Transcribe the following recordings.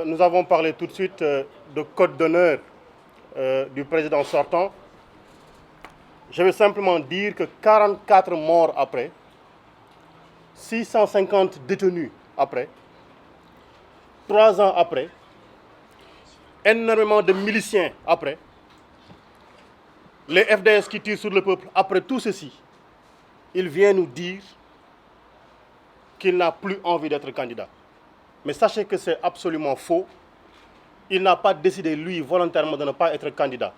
nous avons parlé tout de suite de code d'honneur du président sortant. Je vais simplement dire que 44 morts après, 650 détenus après, 3 ans après, énormément de miliciens après, les FDS qui tirent sur le peuple, après tout ceci, il vient nous dire qu'il n'a plus envie d'être candidat. Mais sachez que c'est absolument faux. Il n'a pas décidé, lui, volontairement de ne pas être candidat.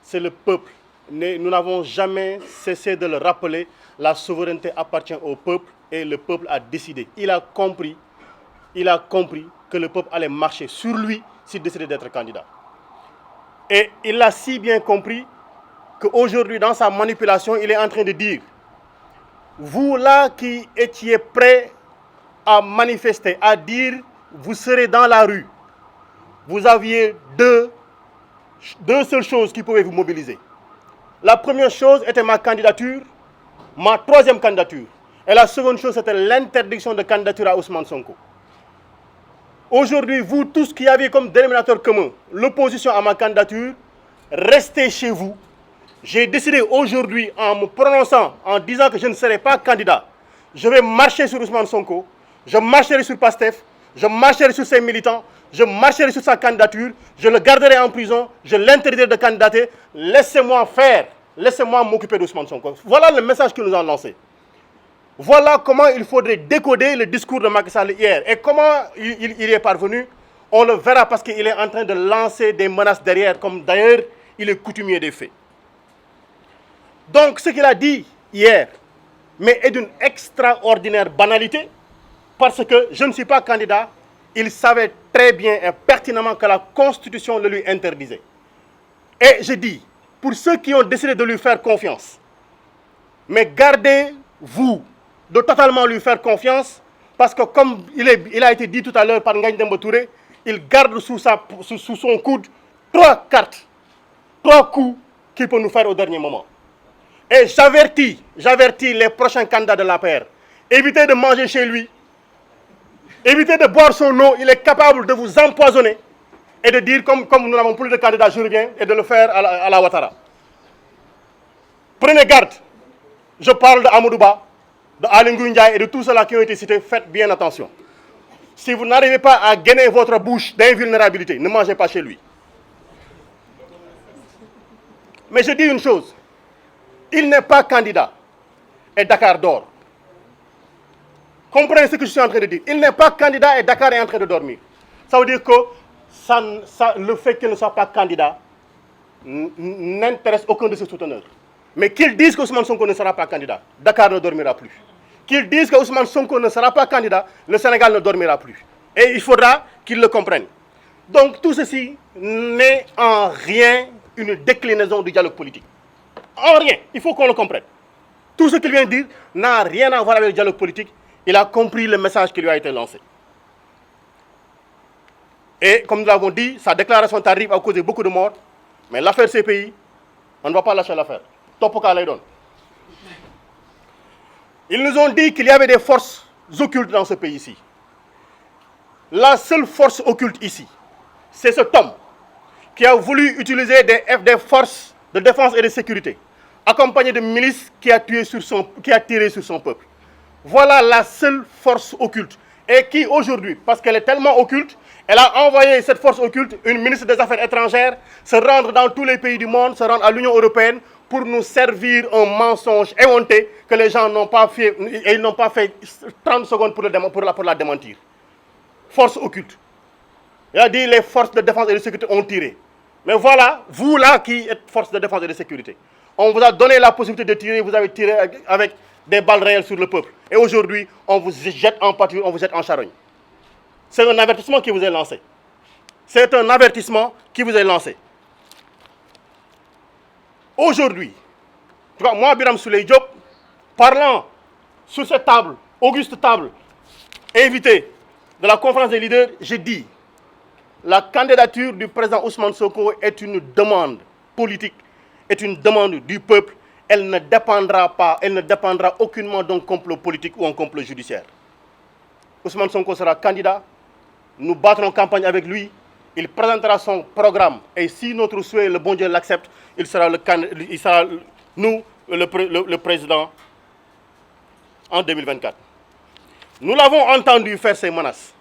C'est le peuple. Nous n'avons jamais cessé de le rappeler. La souveraineté appartient au peuple et le peuple a décidé. Il a compris que le peuple allait marcher sur lui s'il décidait d'être candidat. Et il a si bien compris qu'aujourd'hui, dans sa manipulation, il est en train de dire: vous là qui étiez prêts à manifester, à dire vous serez dans la rue, vous aviez deux seules choses qui pouvaient vous mobiliser. La première chose était ma candidature, ma troisième candidature. Et la seconde chose, c'était l'interdiction de candidature à Ousmane Sonko. Aujourd'hui, vous tous qui aviez comme dénominateur commun l'opposition à ma candidature, restez chez vous. J'ai décidé aujourd'hui, en me prononçant, en disant que je ne serai pas candidat, je vais marcher sur Ousmane Sonko, je marcherai sur Pastef, je marcherai sur ses militants, je marcherai sur sa candidature, je le garderai en prison, je l'interdirai de candidater. Laissez-moi faire, laissez-moi m'occuper d'Ousmane Sonko. Voilà le message que nous avons lancé. Voilà comment il faudrait décoder le discours de Macky Sall hier. Et comment il y est parvenu, on le verra parce qu'il est en train de lancer des menaces derrière, comme d'ailleurs il est coutumier des faits. Donc ce qu'il a dit hier, mais est d'une extraordinaire banalité, parce que je ne suis pas candidat. Il savait très bien et pertinemment que la Constitution le lui interdisait. Et je dis, pour ceux qui ont décidé de lui faire confiance, mais gardez-vous de totalement lui faire confiance, parce que comme il a été dit tout à l'heure par Ngagne Demba Touré, il garde sous son coude 3 cartes, 3 coups qu'il peut nous faire au dernier moment. Et j'avertis les prochains candidats de l'APR, évitez de manger chez lui, évitez de boire son eau, il est capable de vous empoisonner et de dire, comme nous n'avons plus de candidats, je reviens, et de le faire à la Ouattara. Prenez garde. Je parle de Amadouba, de Aly Ngouille Ndiaye et de tous ceux-là qui ont été cités. Faites bien attention. Si vous n'arrivez pas à gainer votre bouche d'invulnérabilité, ne mangez pas chez lui. Mais je dis une chose, il n'est pas candidat et Dakar dort. Comprenez ce que je suis en train de dire. Il n'est pas candidat et Dakar est en train de dormir. Ça veut dire que le fait qu'il ne soit pas candidat n'intéresse aucun de ses souteneurs. Mais qu'ils disent qu'Ousmane Sonko ne sera pas candidat, Dakar ne dormira plus. Qu'ils disent qu'Ousmane Sonko ne sera pas candidat, le Sénégal ne dormira plus. Et il faudra qu'ils le comprennent. Donc tout ceci n'est en rien une déclinaison du dialogue politique. En rien, il faut qu'on le comprenne. Tout ce qu'il vient de dire n'a rien à voir avec le dialogue politique. Il a compris le message qui lui a été lancé. Et comme nous l'avons dit, sa déclaration tardive a causé beaucoup de morts. Mais l'affaire CPI, on ne va pas lâcher l'affaire. Topoka lay donne. Ils nous ont dit qu'il y avait des forces occultes dans ce pays-ci. La seule force occulte ici, c'est cet homme qui a voulu utiliser des forces de défense et de sécurité, accompagné de milices qui a tiré sur son peuple. Voilà la seule force occulte. Et qui aujourd'hui, parce qu'elle est tellement occulte, elle a envoyé cette force occulte, une ministre des Affaires étrangères, se rendre dans tous les pays du monde, se rendre à l'Union européenne pour nous servir un mensonge éhonté que les gens n'ont pas fait, et ils n'ont pas fait 30 secondes pour la démentir. Force occulte. Il a dit les forces de défense et de sécurité ont tiré. Mais voilà, vous là qui êtes force de défense et de sécurité, on vous a donné la possibilité de tirer, vous avez tiré avec des balles réelles sur le peuple. Et aujourd'hui, on vous jette en pâture, on vous jette en charogne. C'est un avertissement qui vous est lancé. C'est un avertissement qui vous est lancé. Aujourd'hui, moi, Birame Souleye Diop, parlant sur cette table, auguste table, invité de la conférence des leaders, j'ai dit la candidature du président Ousmane Sonko est une demande politique, est une demande du peuple. Elle ne dépendra aucunement d'un complot politique ou un complot judiciaire. Ousmane Sonko sera candidat, nous battrons campagne avec lui, il présentera son programme et si notre souhait, le bon Dieu l'accepte, il sera le président en 2024. Nous l'avons entendu faire ces menaces.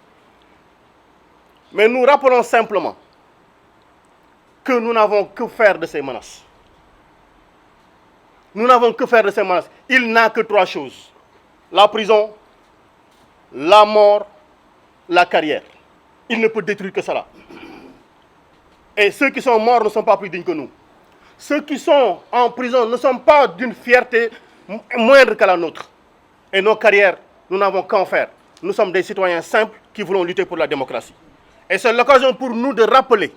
Mais nous rappelons simplement que nous n'avons que faire de ces menaces. Nous n'avons que faire de ces menaces. Il n'a que 3 choses. La prison, la mort, la carrière. Il ne peut détruire que cela. Et ceux qui sont morts ne sont pas plus dignes que nous. Ceux qui sont en prison ne sont pas d'une fierté moindre que la nôtre. Et nos carrières, nous n'avons qu'à en faire. Nous sommes des citoyens simples qui voulons lutter pour la démocratie. Et c'est l'occasion pour nous de rappeler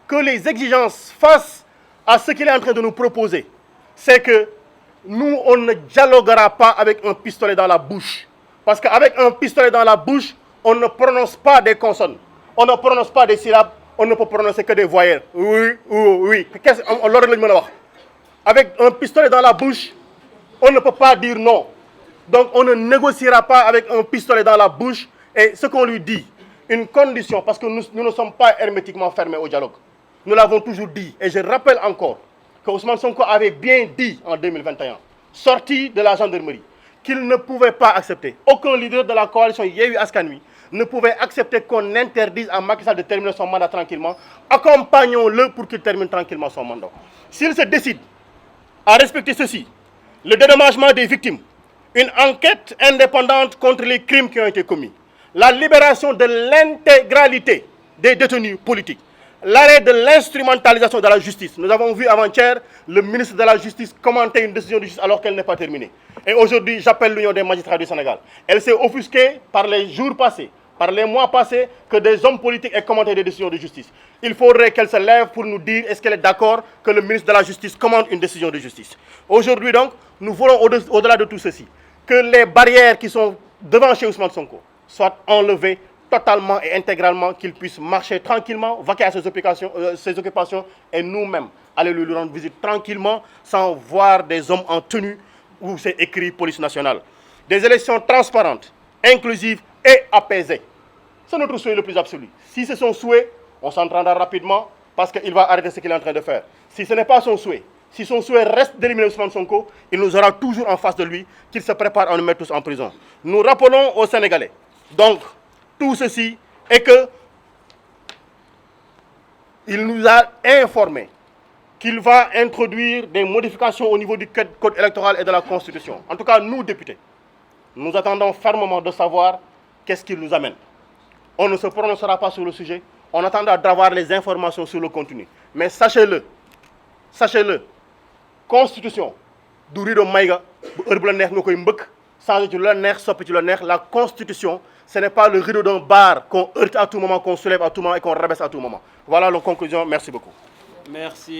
que les exigences face à ce qu'il est en train de nous proposer, c'est que nous, on ne dialoguera pas avec un pistolet dans la bouche. Parce qu'avec un pistolet dans la bouche, on ne prononce pas des consonnes. On ne prononce pas des syllabes. On ne peut prononcer que des voyelles. Oui, oui, oui. Avec un pistolet dans la bouche, on ne peut pas dire non. Donc on ne négociera pas avec un pistolet dans la bouche. Et ce qu'on lui dit, une condition, parce que nous ne sommes pas hermétiquement fermés au dialogue. Nous l'avons toujours dit. Et je rappelle encore que Ousmane Sonko avait bien dit en 2021, sorti de la gendarmerie, qu'il ne pouvait pas accepter. Aucun leader de la coalition Yewwi Askan Wi ne pouvait accepter qu'on interdise à Macky Sall de terminer son mandat tranquillement. Accompagnons-le pour qu'il termine tranquillement son mandat. S'il se décide à respecter ceci, le dédommagement des victimes, une enquête indépendante contre les crimes qui ont été commis, la libération de l'intégralité des détenus politiques, l'arrêt de l'instrumentalisation de la justice. Nous avons vu avant-hier le ministre de la Justice commenter une décision de justice alors qu'elle n'est pas terminée. Et aujourd'hui, j'appelle l'Union des magistrats du Sénégal. Elle s'est offusquée par les jours passés, par les mois passés, que des hommes politiques aient commenté des décisions de justice. Il faudrait qu'elle se lève pour nous dire est-ce qu'elle est d'accord que le ministre de la Justice commande une décision de justice. Aujourd'hui donc, nous voulons au-delà de tout ceci, que les barrières qui sont devant chez Ousmane Sonko soient enlevées totalement et intégralement, qu'il puisse marcher tranquillement, vaquer à ses occupations et nous-mêmes aller lui rendre visite tranquillement sans voir des hommes en tenue où c'est écrit police nationale. Des élections transparentes, inclusives et apaisées. C'est notre souhait le plus absolu. Si c'est son souhait, on s'entendra rapidement parce qu'il va arrêter ce qu'il est en train de faire. Si ce n'est pas son souhait, si son souhait reste d'éliminer Ousmane Sonko, il nous aura toujours en face de lui qu'il se prépare à nous mettre tous en prison. Nous rappelons aux Sénégalais, donc, tout ceci est que il nous a informé qu'il va introduire des modifications au niveau du code électoral et de la Constitution. En tout cas, nous, députés, nous attendons fermement de savoir qu'est-ce qu'il nous amène. On ne se prononcera pas sur le sujet, on attendra d'avoir les informations sur le contenu. Mais sachez-le, Constitution, du rido maïga, la Constitution, ce n'est pas le rideau d'un bar qu'on heurte à tout moment, qu'on soulève à tout moment et qu'on rabaisse à tout moment. Voilà la conclusion. Merci beaucoup. Merci.